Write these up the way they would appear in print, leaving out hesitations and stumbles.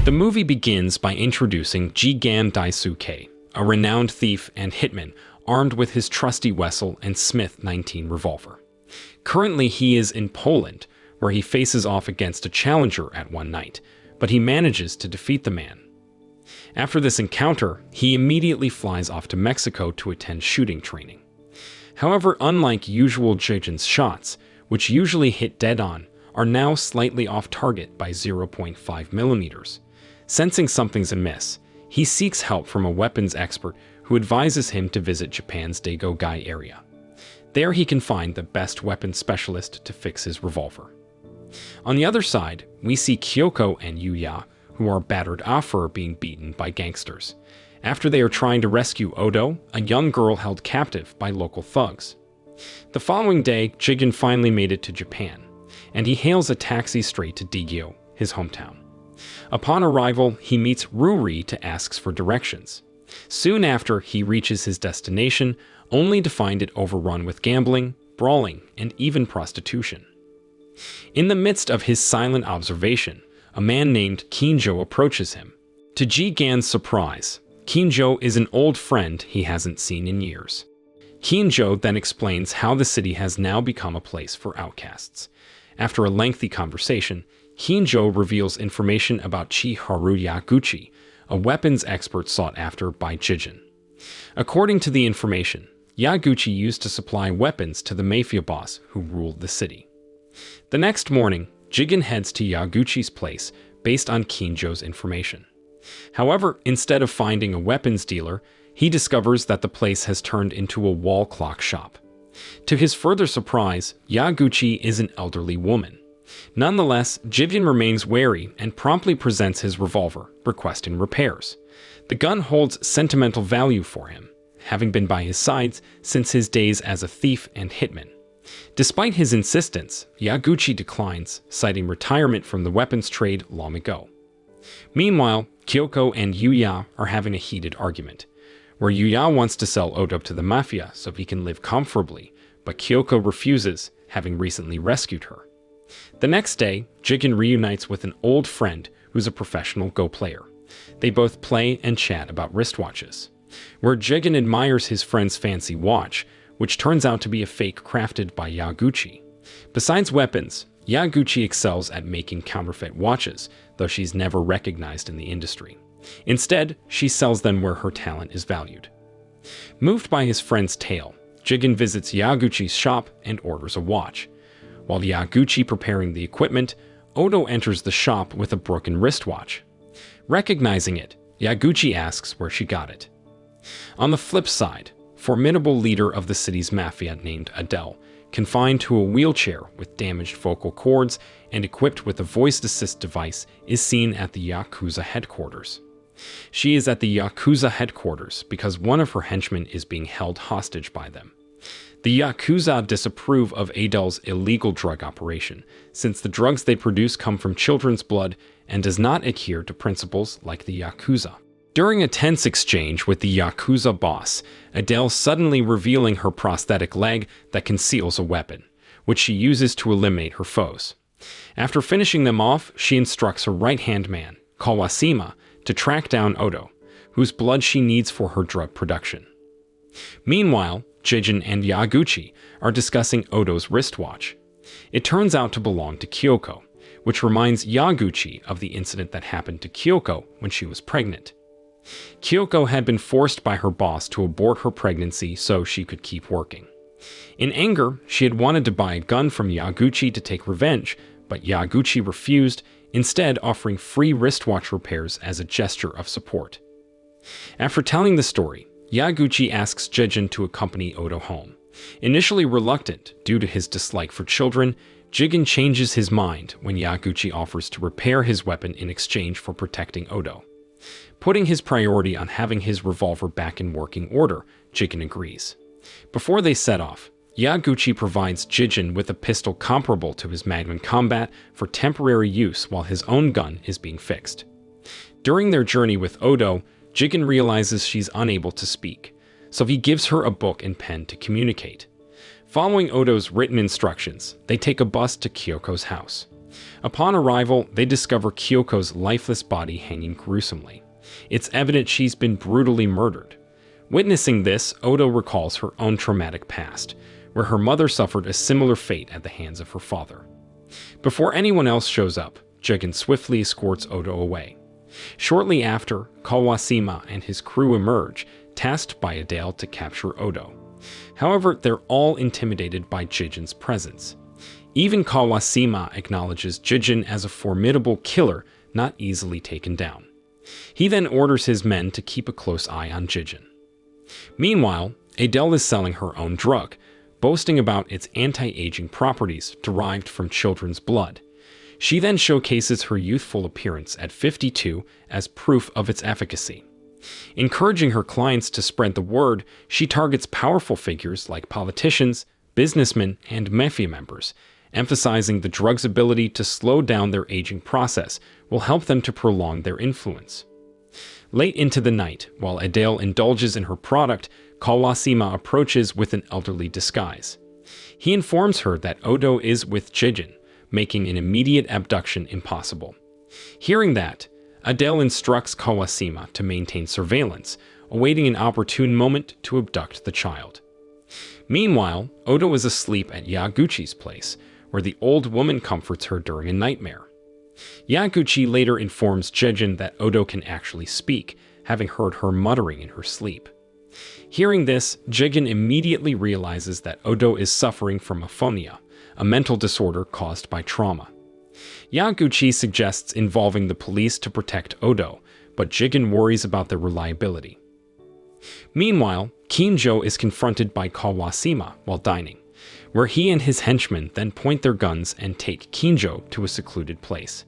The movie begins by introducing Jigen Daisuke, a renowned thief and hitman armed with his trusty Wessel and Smith 19 revolver. Currently, he is in Poland, where he faces off against a challenger at one night, but he manages to defeat the man. After this encounter, he immediately flies off to Mexico to attend shooting training. However, unlike usual Jigen's shots, which usually hit dead-on, are now slightly off-target by 0.5 millimeters. Sensing something's amiss, he seeks help from a weapons expert who advises him to visit Japan's Dagogai area. There he can find the best weapons specialist to fix his revolver. On the other side, we see Kyoko and Yuya, who are battered after being beaten by gangsters, after they are trying to rescue Odo, a young girl held captive by local thugs. The following day, Jigen finally made it to Japan, and he hails a taxi straight to Digyo, his hometown. Upon arrival, he meets Ruri to ask for directions. Soon after, he reaches his destination, only to find it overrun with gambling, brawling, and even prostitution. In the midst of his silent observation, a man named Kinjo approaches him. To Jigen's surprise, Kinjo is an old friend he hasn't seen in years. Kinjo then explains how the city has now become a place for outcasts. After a lengthy conversation, Kinjo reveals information about Chiharu Yaguchi, a weapons expert sought after by Jigen. According to the information, Yaguchi used to supply weapons to the mafia boss who ruled the city. The next morning, Jigen heads to Yaguchi's place based on Kinjo's information. However, instead of finding a weapons dealer, he discovers that the place has turned into a wall clock shop. To his further surprise, Yaguchi is an elderly woman. Nonetheless, Jigen remains wary and promptly presents his revolver, requesting repairs. The gun holds sentimental value for him, having been by his side since his days as a thief and hitman. Despite his insistence, Yaguchi declines, citing retirement from the weapons trade long ago. Meanwhile, Kyoko and Yuya are having a heated argument, where Yuya wants to sell Odo to the mafia so he can live comfortably, but Kyoko refuses, having recently rescued her. The next day, Jigen reunites with an old friend who's a professional Go player. They both play and chat about wristwatches, where Jigen admires his friend's fancy watch, which turns out to be a fake crafted by Yaguchi. Besides weapons, Yaguchi excels at making counterfeit watches, though she's never recognized in the industry. Instead, she sells them where her talent is valued. Moved by his friend's tale, Jigen visits Yaguchi's shop and orders a watch. While Yaguchi preparing the equipment, Odo enters the shop with a broken wristwatch. Recognizing it, Yaguchi asks where she got it. On the flip side, formidable leader of the city's mafia named Adele, confined to a wheelchair with damaged vocal cords and equipped with a voice assist device, is seen at the Yakuza headquarters. She is at the Yakuza headquarters because one of her henchmen is being held hostage by them. The Yakuza disapprove of Adele's illegal drug operation, since the drugs they produce come from children's blood and does not adhere to principles like the Yakuza. During a tense exchange with the Yakuza boss, Adele suddenly revealing her prosthetic leg that conceals a weapon, which she uses to eliminate her foes. After finishing them off, she instructs her right-hand man, Kawashima, to track down Odo, whose blood she needs for her drug production. Meanwhile, Jigen and Yaguchi are discussing Odo's wristwatch. It turns out to belong to Kyoko, which reminds Yaguchi of the incident that happened to Kyoko when she was pregnant. Kyoko had been forced by her boss to abort her pregnancy so she could keep working. In anger, she had wanted to buy a gun from Yaguchi to take revenge, but Yaguchi refused, instead offering free wristwatch repairs as a gesture of support. After telling the story, Yaguchi asks Jigen to accompany Odo home. Initially reluctant due to his dislike for children, Jigen changes his mind when Yaguchi offers to repair his weapon in exchange for protecting Odo. Putting his priority on having his revolver back in working order, Jigen agrees. Before they set off, Yaguchi provides Jigen with a pistol comparable to his Magnum Combat for temporary use while his own gun is being fixed. During their journey with Odo, Jigen realizes she's unable to speak, so he gives her a book and pen to communicate. Following Odo's written instructions, they take a bus to Kyoko's house. Upon arrival, they discover Kyoko's lifeless body hanging gruesomely. It's evident she's been brutally murdered. Witnessing this, Odo recalls her own traumatic past, where her mother suffered a similar fate at the hands of her father. Before anyone else shows up, Jigen swiftly escorts Odo away. Shortly after, Kawashima and his crew emerge, tasked by Adele to capture Odo. However, they're all intimidated by Jigen's presence. Even Kawashima acknowledges Jigen as a formidable killer not easily taken down. He then orders his men to keep a close eye on Jigen. Meanwhile, Adele is selling her own drug, boasting about its anti-aging properties derived from children's blood. She then showcases her youthful appearance at 52 as proof of its efficacy. Encouraging her clients to spread the word, she targets powerful figures like politicians, businessmen, and mafia members, emphasizing the drug's ability to slow down their aging process will help them to prolong their influence. Late into the night, while Adele indulges in her product, Kawashima approaches with an elderly disguise. He informs her that Odo is with Jigen, making an immediate abduction impossible. Hearing that, Adele instructs Kawashima to maintain surveillance, awaiting an opportune moment to abduct the child. Meanwhile, Odo is asleep at Yaguchi's place, where the old woman comforts her during a nightmare. Yaguchi later informs Jigen that Odo can actually speak, having heard her muttering in her sleep. Hearing this, Jigen immediately realizes that Odo is suffering from aphonia, a mental disorder caused by trauma. Yaguchi suggests involving the police to protect Odo, but Jigen worries about their reliability. Meanwhile, Kinjo is confronted by Kawashima while dining, where he and his henchmen then point their guns and take Kinjo to a secluded place.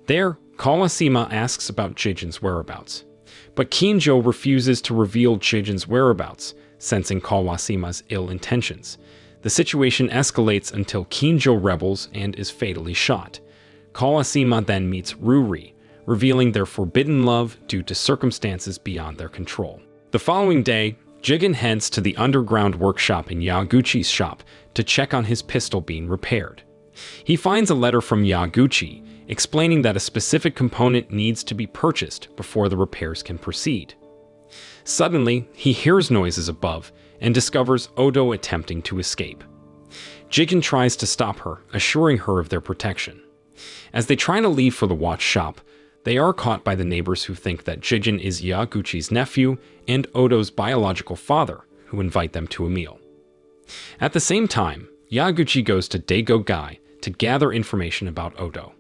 There, Kawashima asks about Jigen's whereabouts, but Kinjo refuses to reveal Jigen's whereabouts, sensing Kawashima's ill intentions. The situation escalates until Kinjo rebels and is fatally shot. Kawashima then meets Ruri, revealing their forbidden love due to circumstances beyond their control. The following day, Jigen heads to the underground workshop in Yaguchi's shop to check on his pistol being repaired. He finds a letter from Yaguchi explaining that a specific component needs to be purchased before the repairs can proceed. Suddenly, he hears noises above and discovers Odo attempting to escape. Jigen tries to stop her, assuring her of their protection. As they try to leave for the watch shop, they are caught by the neighbors who think that Jigen is Yaguchi's nephew and Odo's biological father, who invite them to a meal. At the same time, Yaguchi goes to Daigo-gai to gather information about Odo.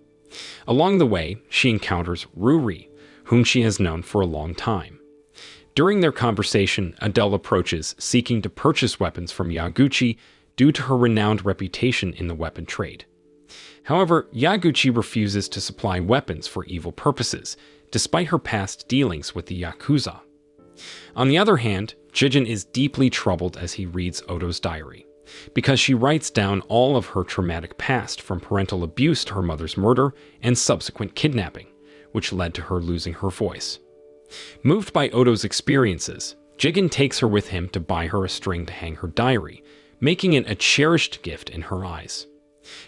Along the way, she encounters Ruri, whom she has known for a long time. During their conversation, Adele approaches, seeking to purchase weapons from Yaguchi due to her renowned reputation in the weapon trade. However, Yaguchi refuses to supply weapons for evil purposes, despite her past dealings with the Yakuza. On the other hand, Jigen is deeply troubled as he reads Odo's diary, because she writes down all of her traumatic past from parental abuse to her mother's murder and subsequent kidnapping, which led to her losing her voice. Moved by Odo's experiences, Jigen takes her with him to buy her a string to hang her diary, making it a cherished gift in her eyes.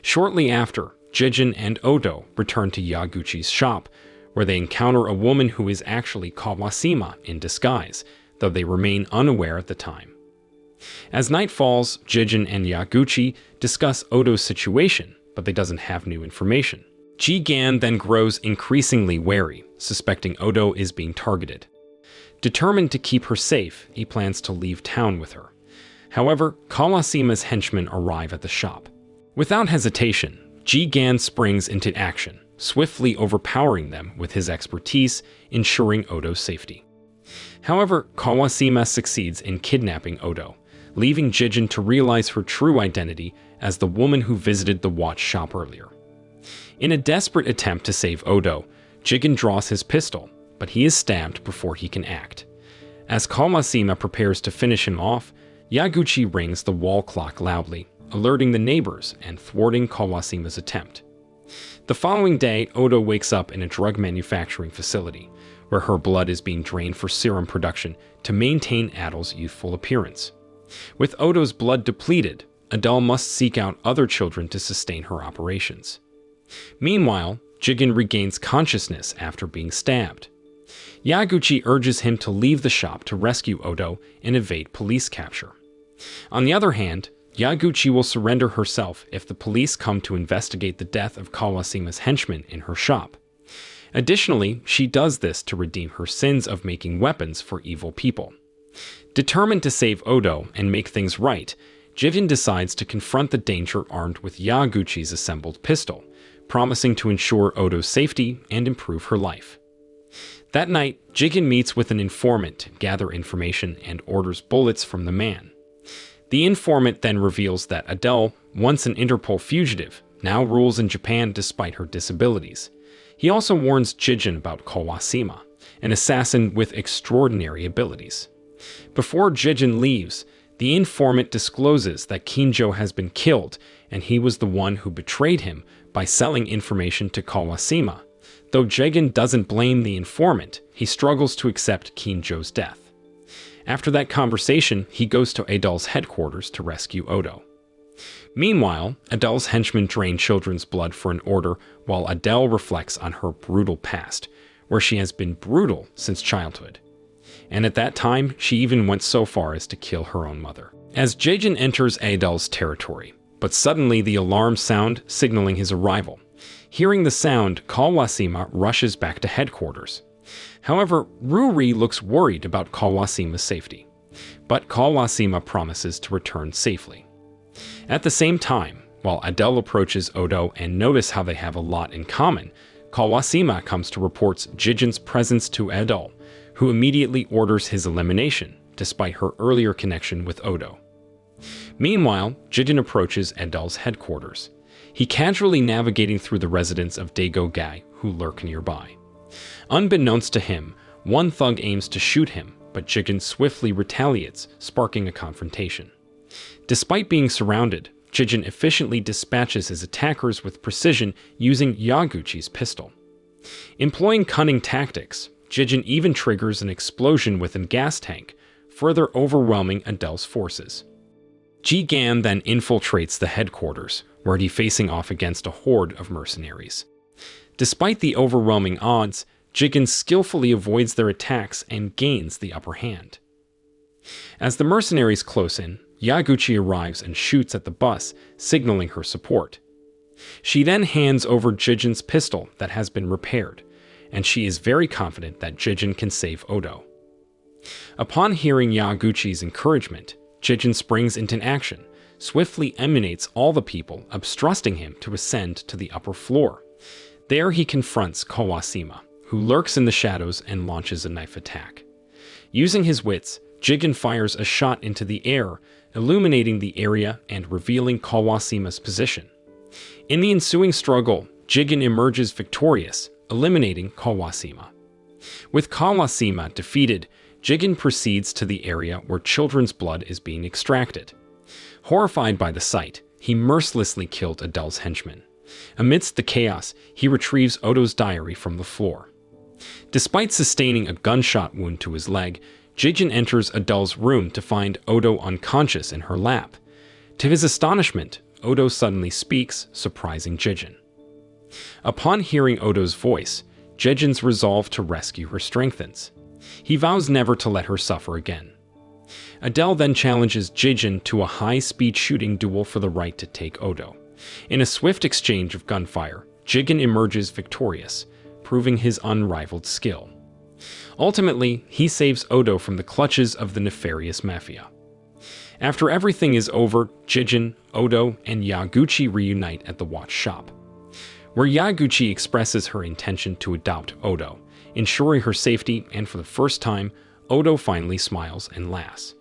Shortly after, Jigen and Odo return to Yaguchi's shop, where they encounter a woman who is actually Kawashima in disguise, though they remain unaware at the time. As night falls, Jigen and Yaguchi discuss Odo's situation, but they doesn't have new information. Jigen then grows increasingly wary, suspecting Odo is being targeted. Determined to keep her safe, he plans to leave town with her. However, Kawashima's henchmen arrive at the shop. Without hesitation, Jigen springs into action, swiftly overpowering them with his expertise, ensuring Odo's safety. However, Kawashima succeeds in kidnapping Odo, leaving Jigen to realize her true identity as the woman who visited the watch shop earlier. In a desperate attempt to save Odo, Jigen draws his pistol, but he is stabbed before he can act. As Kawashima prepares to finish him off, Yaguchi rings the wall clock loudly, alerting the neighbors and thwarting Kawashima's attempt. The following day, Odo wakes up in a drug manufacturing facility, where her blood is being drained for serum production to maintain Adel's youthful appearance. With Odo's blood depleted, Adele must seek out other children to sustain her operations. Meanwhile, Jigen regains consciousness after being stabbed. Yaguchi urges him to leave the shop to rescue Odo and evade police capture. On the other hand, Yaguchi will surrender herself if the police come to investigate the death of Kawashima's henchman in her shop. Additionally, she does this to redeem her sins of making weapons for evil people. Determined to save Odo and make things right, Jigen decides to confront the danger armed with Yaguchi's assembled pistol, promising to ensure Odo's safety and improve her life. That night, Jigen meets with an informant to gather information and orders bullets from the man. The informant then reveals that Adele, once an Interpol fugitive, now rules in Japan despite her disabilities. He also warns Jigen about Kawashima, an assassin with extraordinary abilities. Before Jigen leaves, the informant discloses that Kinjo has been killed and he was the one who betrayed him by selling information to Kawashima. Though Jigen doesn't blame the informant, he struggles to accept Kinjo's death. After that conversation, he goes to Adele's headquarters to rescue Odo. Meanwhile, Adele's henchmen drain children's blood for an order while Adele reflects on her brutal past, where she has been brutal since childhood. And at that time, she even went so far as to kill her own mother. As Jigen enters Adele's territory, but suddenly the alarm sound signaling his arrival. Hearing the sound, Kawashima rushes back to headquarters. However, Ruri looks worried about Kawashima's safety, but Kawashima promises to return safely. At the same time, while Adele approaches Odo and notice how they have a lot in common, Kawashima comes to report Jigen's presence to Adele, who immediately orders his elimination, despite her earlier connection with Odo. Meanwhile, Jigen approaches Adele's headquarters. He casually navigating through the residence of Dago Gai, who lurk nearby. Unbeknownst to him, one thug aims to shoot him, but Jigen swiftly retaliates, sparking a confrontation. Despite being surrounded, Jigen efficiently dispatches his attackers with precision using Yaguchi's pistol. Employing cunning tactics, Jigen even triggers an explosion within gas tank, further overwhelming Adele's forces. Jigen then infiltrates the headquarters, where he's facing off against a horde of mercenaries. Despite the overwhelming odds, Jigen skillfully avoids their attacks and gains the upper hand. As the mercenaries close in, Yaguchi arrives and shoots at the bus, signaling her support. She then hands over Jigen's pistol that has been repaired, and she is very confident that Jigen can save Odo. Upon hearing Yaguchi's encouragement, Jigen springs into action, swiftly emanates all the people, obstructing him to ascend to the upper floor. There he confronts Kawashima, who lurks in the shadows and launches a knife attack. Using his wits, Jigen fires a shot into the air, illuminating the area and revealing Kawashima's position. In the ensuing struggle, Jigen emerges victorious, eliminating Kawashima. With Kawashima defeated, Jigen proceeds to the area where children's blood is being extracted. Horrified by the sight, he mercilessly killed Adele's henchman. Amidst the chaos, he retrieves Odo's diary from the floor. Despite sustaining a gunshot wound to his leg, Jigen enters Adele's room to find Odo unconscious in her lap. To his astonishment, Odo suddenly speaks, surprising Jigen. Upon hearing Odo's voice, Jigen's resolve to rescue her strengthens. He vows never to let her suffer again. Adele then challenges Jigen to a high-speed shooting duel for the right to take Odo. In a swift exchange of gunfire, Jigen emerges victorious, proving his unrivaled skill. Ultimately, he saves Odo from the clutches of the nefarious mafia. After everything is over, Jigen, Odo, and Yaguchi reunite at the watch shop, where Yaguchi expresses her intention to adopt Odo, ensuring her safety, and for the first time, Odo finally smiles and laughs.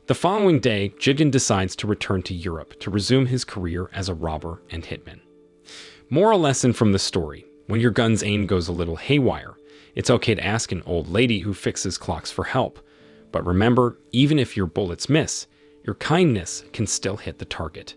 The following day, Jigen decides to return to Europe to resume his career as a robber and hitman. Moral lesson from the story: when your gun's aim goes a little haywire, it's okay to ask an old lady who fixes clocks for help. But remember, even if your bullets miss, your kindness can still hit the target.